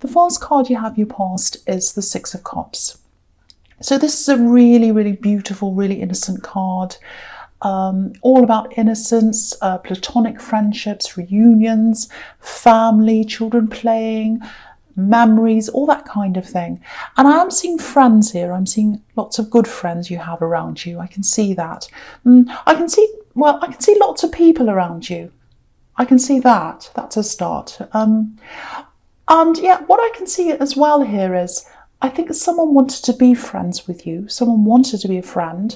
the first card you have your past is the Six of Cups. So this is a really, really beautiful, really innocent card. All about innocence, platonic friendships, reunions, family, children playing, memories, all that kind of thing. And I am seeing friends here. I'm seeing lots of good friends you have around you. I can see that. I can see lots of people around you. I can see that. That's a start. And yeah, what I can see as well here is, I think someone wanted to be friends with you. Someone wanted to be a friend,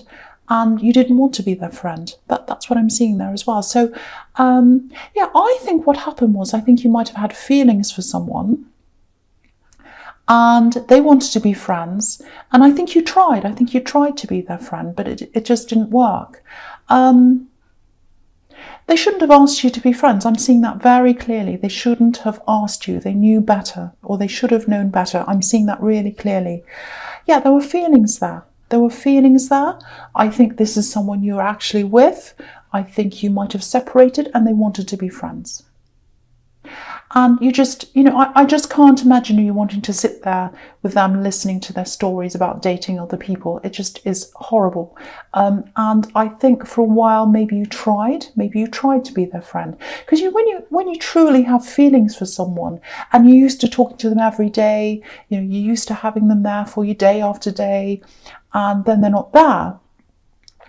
and you didn't want to be their friend. That's what I'm seeing there as well. So, yeah, I think what happened was, I think you might have had feelings for someone, and they wanted to be friends, and I think you tried. I think you tried to be their friend, but it just didn't work. They shouldn't have asked you to be friends. I'm seeing that very clearly. They shouldn't have asked you. They knew better, or they should have known better. I'm seeing that really clearly. Yeah, there were feelings there. There were feelings there. I think this is someone you're actually with. I think you might have separated and they wanted to be friends. And you just, I just can't imagine you wanting to sit there with them listening to their stories about dating other people. It just is horrible. And I think for a while, maybe you tried to be their friend. Because when you truly have feelings for someone, and you're used to talking to them every day, you're used to having them there for you day after day, and then they're not there,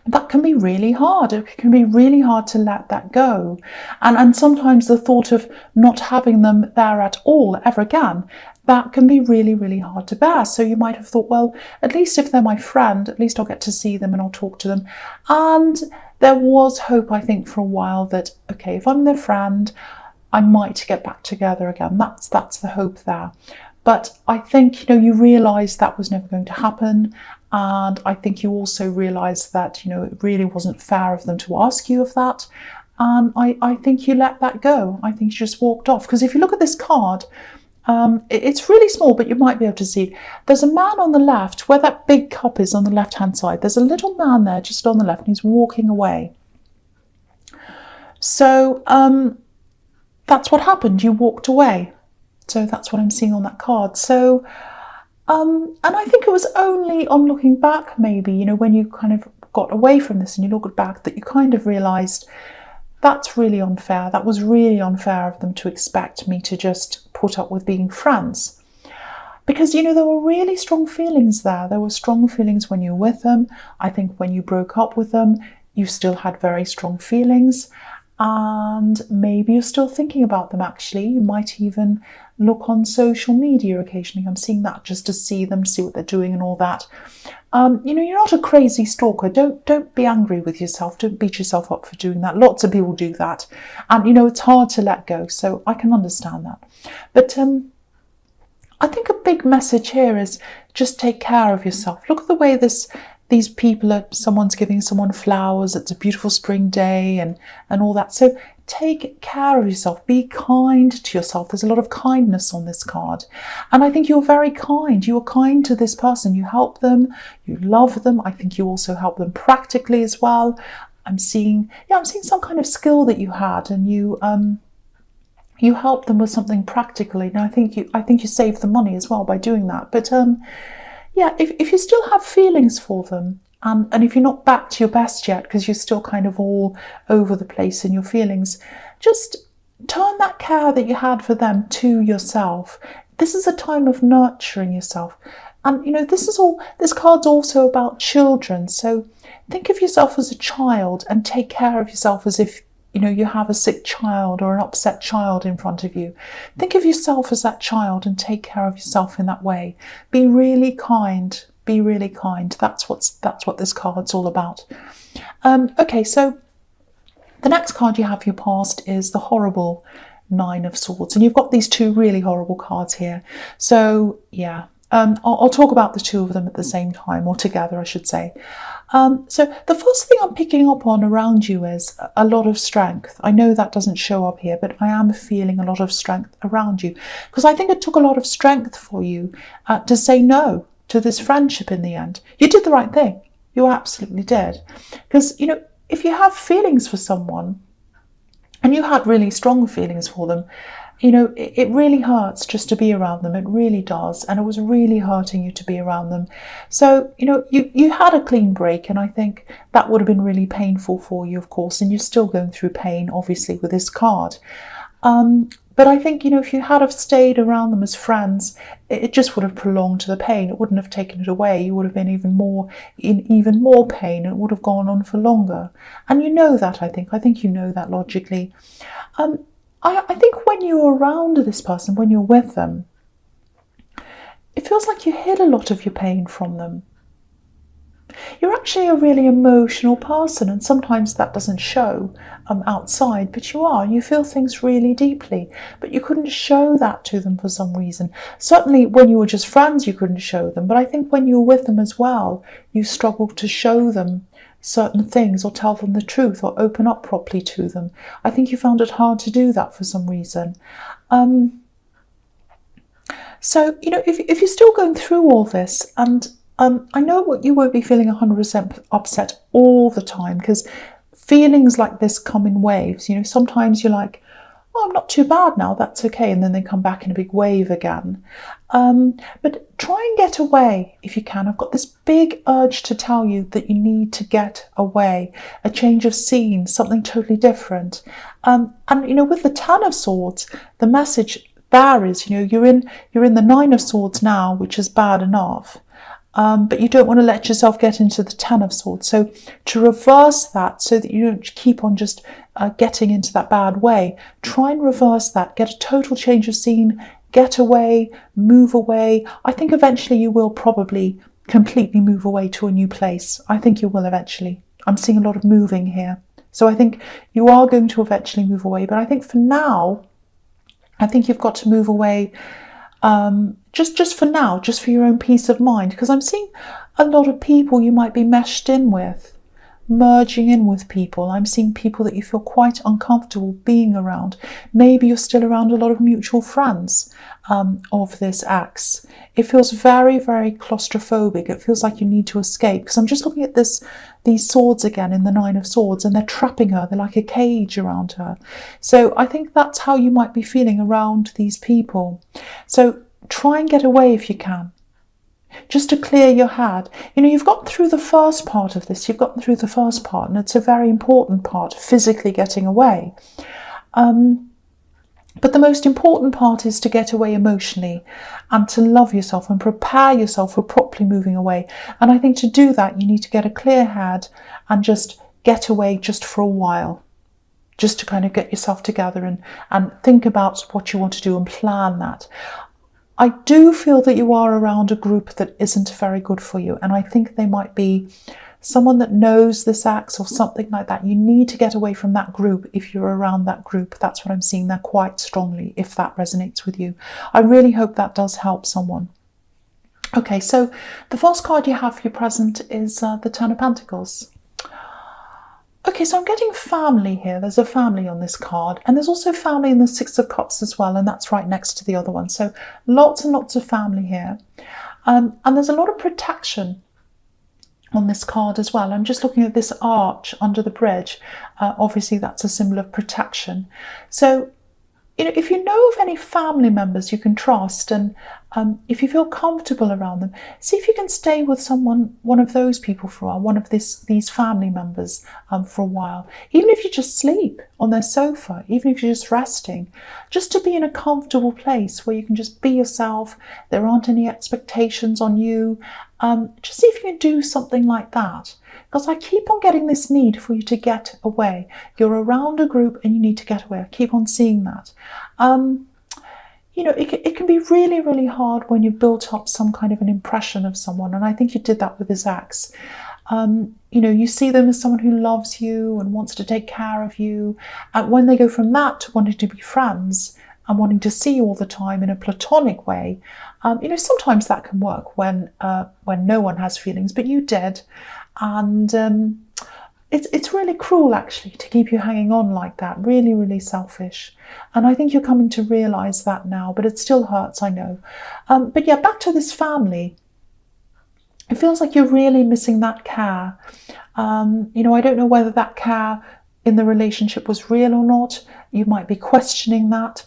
that can be really hard. It can be really hard to let that go. And sometimes the thought of not having them there at all ever again, that can be really, really hard to bear. So you might have thought, well, at least if they're my friend, at least I'll get to see them and I'll talk to them. And there was hope, I think, for a while that, okay, if I'm their friend, I might get back together again. That's the hope there. But I think, you realised that was never going to happen. And I think you also realised that, it really wasn't fair of them to ask you of that. And I think you let that go. I think you just walked off. Because if you look at this card, it's really small, but you might be able to see. There's a man on the left, where that big cup is on the left-hand side. There's a little man there just on the left, and he's walking away. So that's what happened. You walked away. So that's what I'm seeing on that card. So, and I think it was only on looking back, maybe, when you kind of got away from this and you looked back, that you kind of realised that's really unfair. That was really unfair of them to expect me to just put up with being friends. Because, there were really strong feelings there. There were strong feelings when you were with them. I think when you broke up with them, you still had very strong feelings. And maybe you're still thinking about them, actually. You might even look on social media occasionally. I'm seeing that just to see them, see what they're doing and all that. You're not a crazy stalker. Don't be angry with yourself. Don't beat yourself up for doing that. Lots of people do that. And, it's hard to let go. So I can understand that. But I think a big message here is just take care of yourself. Look at the way these people someone's giving someone flowers. It's a beautiful spring day and all that. So take care of yourself. Be kind to yourself. There's a lot of kindness on this card. And I think you're very kind. You are kind to this person. You help them. You love them. I think you also help them practically as well. I'm seeing some kind of skill that you had, and you helped them with something practically. Now I think you saved the money as well by doing that. But yeah, if you still have feelings for them, and if you're not back to your best yet, because you're still kind of all over the place in your feelings, just turn that care that you had for them to yourself. This is a time of nurturing yourself. And, this card's also about children. So think of yourself as a child and take care of yourself as if, you have a sick child or an upset child in front of you. Think of yourself as that child and take care of yourself in that way. Be really kind. Be really kind. That's what this card's all about. Okay, so the next card you have for your past is the horrible Nine of Swords. And you've got these two really horrible cards here. So, yeah. I'll talk about the two of them at the same time, or together, I should say. So the first thing I'm picking up on around you is a lot of strength. I know that doesn't show up here, but I am feeling a lot of strength around you, because I think it took a lot of strength for you to say no to this friendship in the end. You did the right thing. You absolutely did. Because, if you have feelings for someone, and you had really strong feelings for them, you know, it really hurts just to be around them. It really does. And it was really hurting you to be around them. So, you know, you had a clean break, and I think that would have been really painful for you, of course, and you're still going through pain, obviously, with this card. But I think, you know, if you had have stayed around them as friends, it just would have prolonged the pain. It wouldn't have taken it away. You would have been in even more pain, and it would have gone on for longer. And you know that, I think. I think you know that logically. I think when you're around this person, when you're with them, it feels like you hid a lot of your pain from them. You're actually a really emotional person, and sometimes that doesn't show outside, but you are. You feel things really deeply, but you couldn't show that to them for some reason. Certainly when you were just friends, you couldn't show them, but I think when you were with them as well, you struggled to show them certain things or tell them the truth or open up properly to them. I think you found it hard to do that for some reason. So, you know, if you're still going through all this, and I know what you won't be feeling 100% upset all the time, because feelings like this come in waves. You know, sometimes you're like, oh, I'm not too bad now, that's okay, and then they come back in a big wave again. But try and get away if you can. I've got this big urge to tell you that you need to get away, a change of scene, something totally different. And you know, with the Ten of Swords, the message there is, you know, you're in the Nine of Swords now, which is bad enough. But you don't want to let yourself get into the Ten of Swords. So to reverse that, so that you don't keep on just getting into that bad way, try and reverse that, get a total change of scene, get away, move away. I think eventually you will probably completely move away to a new place. I think you will eventually. I'm seeing a lot of moving here. So I think you are going to eventually move away. But I think for now, I think you've got to move away just for now, just for your own peace of mind, because I'm seeing a lot of people you might be meshed in with, merging in with people. I'm seeing people that you feel quite uncomfortable being around. Maybe you're still around a lot of mutual friends of this ex. It feels very, very claustrophobic. It feels like you need to escape, because I'm just looking at these swords again in the Nine of Swords, and they're trapping her. They're like a cage around her. So I think that's how you might be feeling around these people. So try and get away if you can, just to clear your head. You know, you've gotten through the first part of this. You've gotten through the first part, and it's a very important part, physically getting away. But the most important part is to get away emotionally and to love yourself and prepare yourself for properly moving away. And I think to do that, you need to get a clear head and just get away just for a while, just to kind of get yourself together and think about what you want to do and plan that. I do feel that you are around a group that isn't very good for you, and I think they might be someone that knows this ex or something like that. You need to get away from that group if you're around that group. That's what I'm seeing there quite strongly, if that resonates with you. I really hope that does help someone. Okay, so the first card you have for your present is the Ten of Pentacles. Okay, so I'm getting family here. There's a family on this card, and there's also family in the Six of Cups as well, and that's right next to the other one. So lots and lots of family here. And there's a lot of protection on this card as well. I'm just looking at this arch under the bridge. Obviously, that's a symbol of protection. So, you know, if you know of any family members you can trust, and if you feel comfortable around them, see if you can stay with one of those people for a while, one of these family members for a while. Even if you just sleep on their sofa, even if you're just resting, just to be in a comfortable place where you can just be yourself. There aren't any expectations on you. Just see if you can do something like that. Because I keep on getting this need for you to get away. You're around a group and you need to get away. I keep on seeing that. You know, it can be really, really hard when you've built up some kind of an impression of someone. And I think you did that with this ex. You know, you see them as someone who loves you and wants to take care of you. And when they go from that to wanting to be friends and wanting to see you all the time in a platonic way, you know, sometimes that can work when no one has feelings, but you did. And it's really cruel, actually, to keep you hanging on like that. Really, really selfish. And I think you're coming to realise that now, but it still hurts, I know. But yeah, back to this family. It feels like you're really missing that care. You know, I don't know whether that care in the relationship was real or not. You might be questioning that.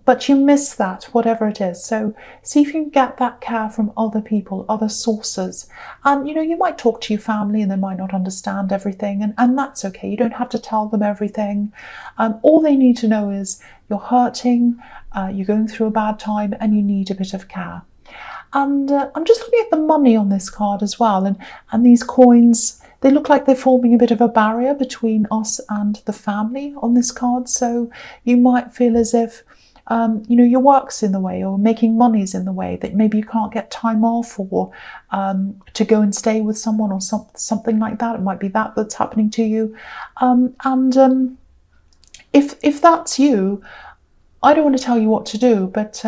but you miss that, whatever it is. So see if you can get that care from other people, other sources. And, you might talk to your family and they might not understand everything, and that's okay. You don't have to tell them everything. All they need to know is you're hurting, you're going through a bad time, and you need a bit of care. And I'm just looking at the money on this card as well, and these coins, they look like they're forming a bit of a barrier between us and the family on this card. So you might feel as if, your work's in the way, or making money's in the way, that maybe you can't get time off, or to go and stay with someone, or something like that. It might be that's happening to you. If that's you, I don't want to tell you what to do, but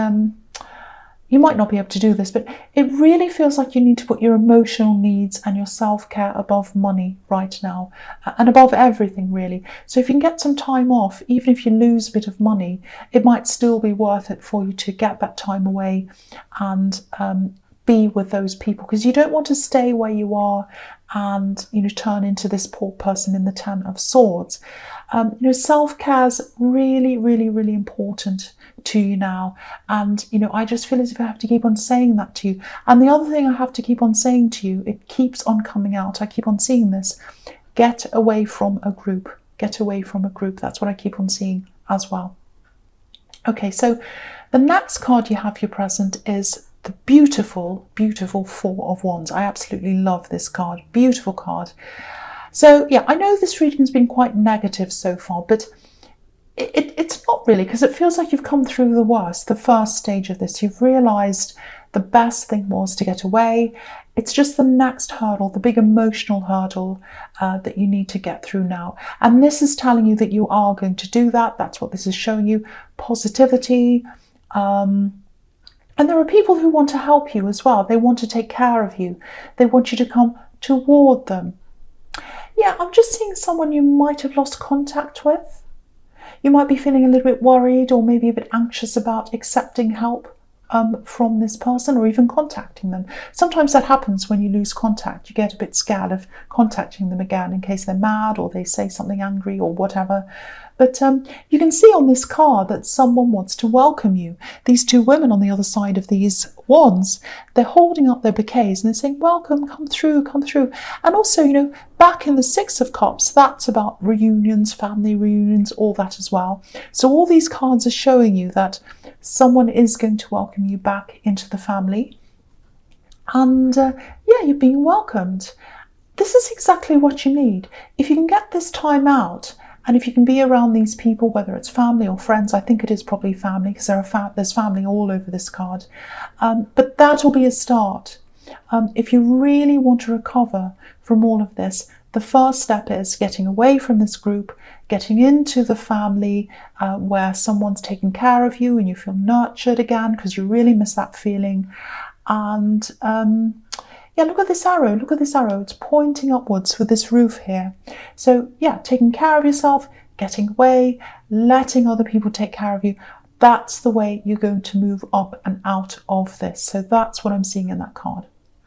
you might not be able to do this, but it really feels like you need to put your emotional needs and your self-care above money right now, and above everything, really. So if you can get some time off, even if you lose a bit of money, it might still be worth it for you to get that time away and be with those people, because you don't want to stay where you are and turn into this poor person in the Ten of Swords. Self-care is really, really, really important to you now, and I just feel as if I have to keep on saying that to you. And the other thing I have to keep on saying to you, it keeps on coming out, I keep on seeing this: get away from a group, get away from a group. That's what I keep on seeing as well. Okay, so the next card you have your present is the beautiful, beautiful Four of Wands. I absolutely love this card. Beautiful card. So yeah, I know this reading has been quite negative so far, but it's not really, because it feels like you've come through the worst, the first stage of this. You've realised the best thing was to get away. It's just the next hurdle, the big emotional hurdle that you need to get through now. And this is telling you that you are going to do that. That's what this is showing you. Positivity. And there are people who want to help you as well. They want to take care of you. They want you to come toward them. Yeah, I'm just seeing someone you might have lost contact with. You might be feeling a little bit worried, or maybe a bit anxious about accepting help from this person, or even contacting them. Sometimes that happens when you lose contact. You get a bit scared of contacting them again in case they're mad, or they say something angry, or whatever. But you can see on this card that someone wants to welcome you. These two women on the other side of these wands, they're holding up their bouquets and they're saying, welcome, come through, come through. And also, back in the Six of Cups, that's about reunions, family reunions, all that as well. So all these cards are showing you that someone is going to welcome you back into the family. And yeah, you're being welcomed. This is exactly what you need. If you can get this time out, and if you can be around these people, whether it's family or friends, I think it is probably family, because there's family all over this card. But that will be a start. If you really want to recover from all of this, the first step is getting away from this group, getting into the family where someone's taking care of you and you feel nurtured again, because you really miss that feeling. And yeah, look at this arrow. Look at this arrow. It's pointing upwards with this roof here. So yeah, taking care of yourself, getting away, letting other people take care of you. That's the way you're going to move up and out of this. So that's what I'm seeing in that card.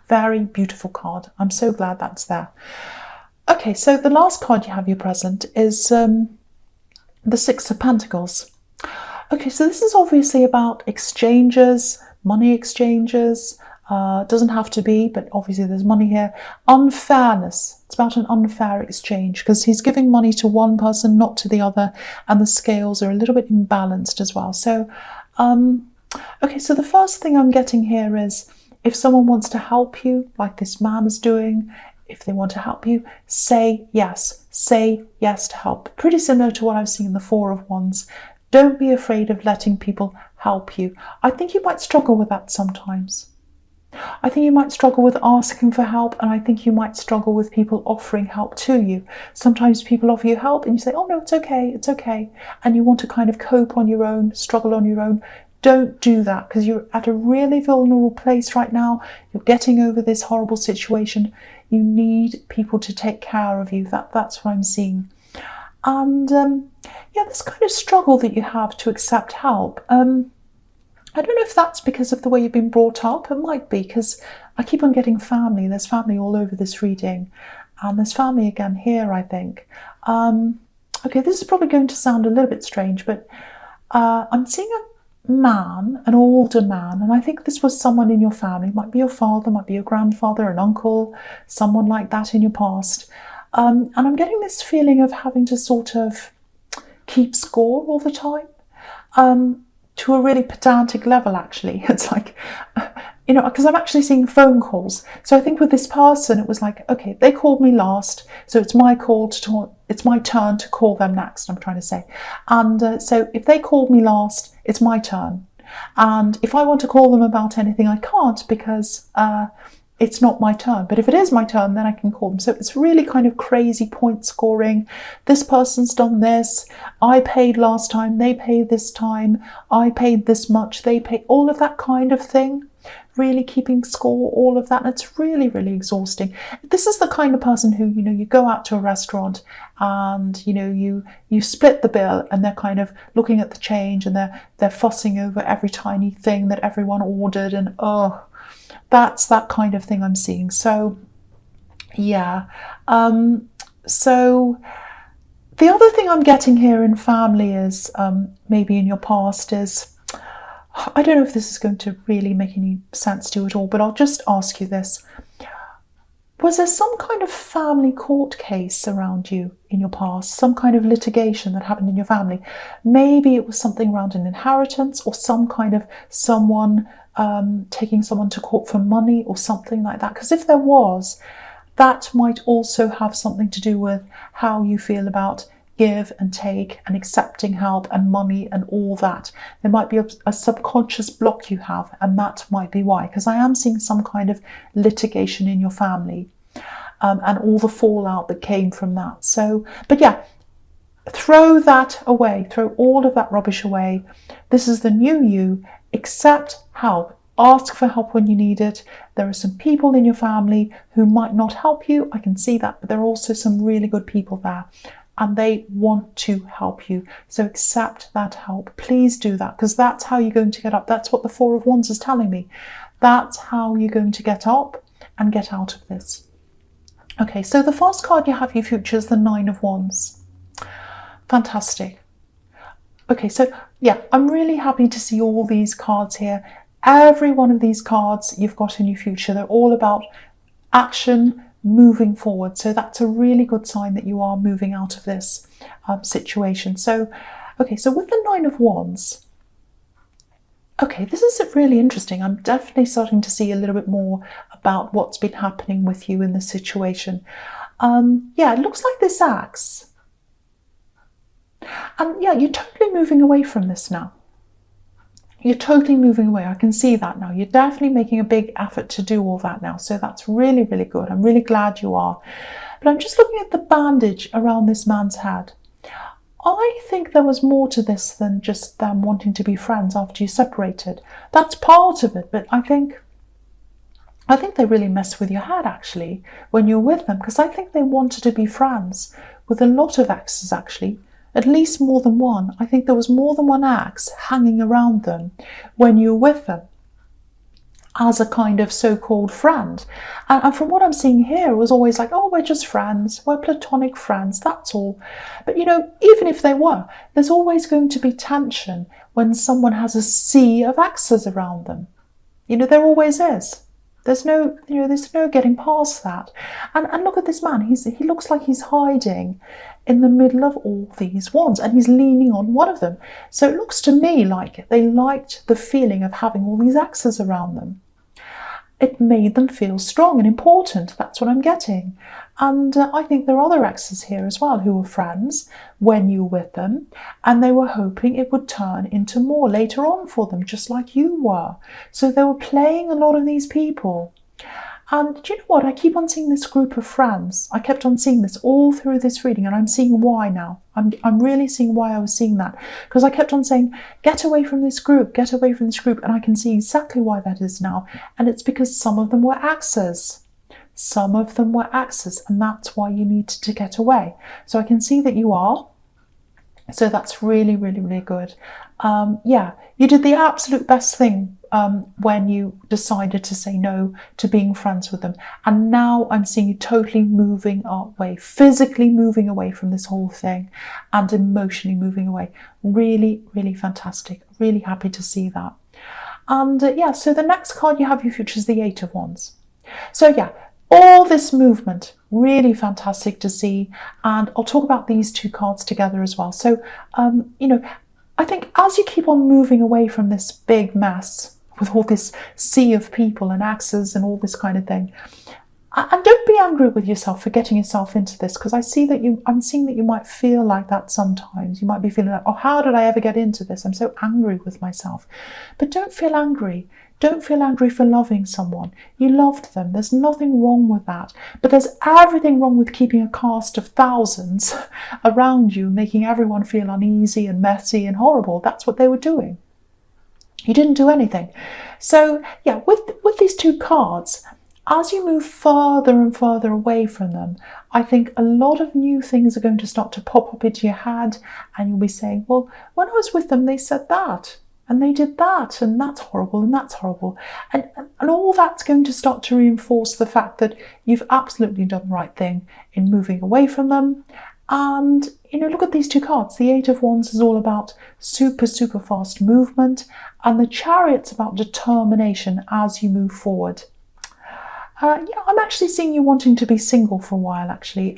Very beautiful card. I'm so glad that's there. Okay, so the last card you have your present is the Six of Pentacles. Okay, so this is obviously about exchanges, money exchanges. Doesn't have to be, but obviously there's money here. Unfairness. It's about an unfair exchange, because he's giving money to one person, not to the other, and the scales are a little bit imbalanced as well. So, okay, so the first thing I'm getting here is, if someone wants to help you, like this man is doing, if they want to help you, say yes. Say yes to help. Pretty similar to what I've seen in the Four of Wands. Don't be afraid of letting people help you. I think you might struggle with that sometimes. I think you might struggle with asking for help, and I think you might struggle with people offering help to you. Sometimes people offer you help and you say, oh no, it's okay, and you want to kind of cope on your own, struggle on your own. Don't do that, because you're at a really vulnerable place right now. You're getting over this horrible situation. You need people to take care of you. That's what I'm seeing. And yeah, this kind of struggle that you have to accept help. I don't know if that's because of the way you've been brought up. It might be, because I keep on getting family. There's family all over this reading. And there's family again here, I think. Okay, this is probably going to sound a little bit strange, but I'm seeing a man, an older man, and I think this was someone in your family. It might be your father, might be your grandfather, an uncle, someone like that in your past. And I'm getting this feeling of having to sort of keep score all the time, to a really pedantic level, actually. It's like, because I'm actually seeing phone calls. So I think with this person, it was like, okay, they called me last, so it's my turn to call them next, I'm trying to say. And so if they called me last, it's my turn. And if I want to call them about anything, I can't, because it's not my turn. But if it is my turn, then I can call them. So it's really kind of crazy point scoring. This person's done this. I paid last time, they paid this time. I paid this much, they paid, all of that kind of thing. Really keeping score, all of that. And it's really, really exhausting. This is the kind of person who, you go out to a restaurant and, you split the bill, and they're kind of looking at the change, and they're fussing over every tiny thing that everyone ordered, and that's that kind of thing I'm seeing. So, yeah. So the other thing I'm getting here in family is, maybe in your past, is, I don't know if this is going to really make any sense to you at all, but I'll just ask you this. Was there some kind of family court case around you in your past? Some kind of litigation that happened in your family? Maybe it was something around an inheritance, or some kind of someone taking someone to court for money or something like that. Because if there was, that might also have something to do with how you feel about give and take and accepting help and money and all that. There might be a subconscious block you have, and that might be why, because I am seeing some kind of litigation in your family, and all the fallout that came from that. So, but yeah, throw that away, throw all of that rubbish away. This is the new you. Accept help. Ask for help when you need it. There are some people in your family who might not help you. I can see that, but there are also some really good people there, and they want to help you. So accept that help. Please do that, because that's how you're going to get up. That's what the Four of Wands is telling me. That's how you're going to get up and get out of this. Okay, so the first card you have your future is the Nine of Wands. Fantastic. Okay, so yeah, I'm really happy to see all these cards here. Every one of these cards you've got in your future, they're all about action, moving forward. So that's a really good sign that you are moving out of this situation. So, okay, so with the Nine of Wands, okay, this is really interesting. I'm definitely starting to see a little bit more about what's been happening with you in this situation. Yeah, it looks like this axe. And yeah, you're totally moving away from this now. You're totally moving away. I can see that now. You're definitely making a big effort to do all that now. So that's really, really good. I'm really glad you are. But I'm just looking at the bandage around this man's head. I think there was more to this than just them wanting to be friends after you separated. That's part of it, but I think they really mess with your head, actually, when you're with them, because I think they wanted to be friends with a lot of exes, actually. At least more than one. I think there was more than one axe hanging around them when you were with them as a kind of so-called friend. And from what I'm seeing here, it was always like, oh, we're just friends. We're platonic friends, that's all. But, even if they were, there's always going to be tension when someone has a sea of axes around them. There always is. There's no getting past that. And look at this man. He looks like he's hiding in the middle of all these wands, and he's leaning on one of them. So it looks to me like they liked the feeling of having all these axes around them. It made them feel strong and important. That's what I'm getting. And I think there are other exes here as well who were friends when you were with them, and they were hoping it would turn into more later on for them, just like you were. So they were playing a lot of these people. And do you know what? I keep on seeing this group of friends. I kept on seeing this all through this reading, and I'm seeing why now. I'm really seeing why I was seeing that. Because I kept on saying, get away from this group, get away from this group. And I can see exactly why that is now. And it's because some of them were axes. Some of them were axes, and that's why you needed to get away. So I can see that you are. So that's really, really, really good. Yeah, you did the absolute best thing when you decided to say no to being friends with them. And now I'm seeing you totally moving away, physically moving away from this whole thing and emotionally moving away. Really, really fantastic. Really happy to see that. And yeah, so the next card you have your future is the Eight of Wands. So yeah, all this movement, really fantastic to see. And I'll talk about these two cards together as well. So, you know, I think as you keep on moving away from this big mess with all this sea of people and axes and all this kind of thing, and don't be angry with yourself for getting yourself into this, because I'm seeing that you might feel like that sometimes. You might be feeling like, oh, how did I ever get into this? I'm so angry with myself. But don't feel angry. Don't feel angry for loving someone. You loved them. There's nothing wrong with that. But there's everything wrong with keeping a cast of thousands around you, making everyone feel uneasy and messy and horrible. That's what they were doing. You didn't do anything. So yeah, with these two cards, as you move further and further away from them, I think a lot of new things are going to start to pop up into your head, and you'll be saying, well, when I was with them, they said that, and they did that, and that's horrible, and that's horrible. And all that's going to start to reinforce the fact that you've absolutely done the right thing in moving away from them. And, you know, look at these two cards. The Eight of Wands is all about super, super fast movement, and the Chariot's about determination as you move forward. Yeah, I'm actually seeing you wanting to be single for a while, actually.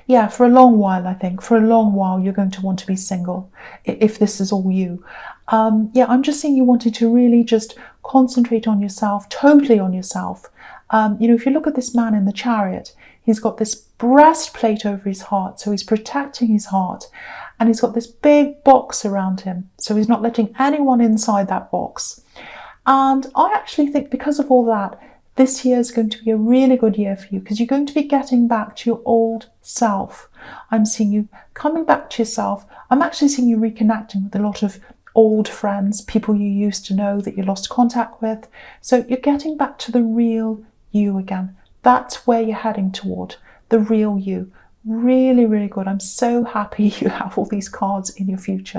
Yeah, for a long while, I think. For a long while, you're going to want to be single, if this is all you. Yeah, I'm just seeing you wanting to really just concentrate on yourself, totally on yourself. You know, if you look at this man in the Chariot, he's got this breastplate over his heart, so he's protecting his heart. And he's got this big box around him, so he's not letting anyone inside that box. And I actually think because of all that, this year is going to be a really good year for you, because you're going to be getting back to your old self. I'm seeing you coming back to yourself. I'm actually seeing you reconnecting with a lot of old friends, people you used to know that you lost contact with. So you're getting back to the real you again. That's where you're heading toward, the real you. Really, really good. I'm so happy you have all these cards in your future.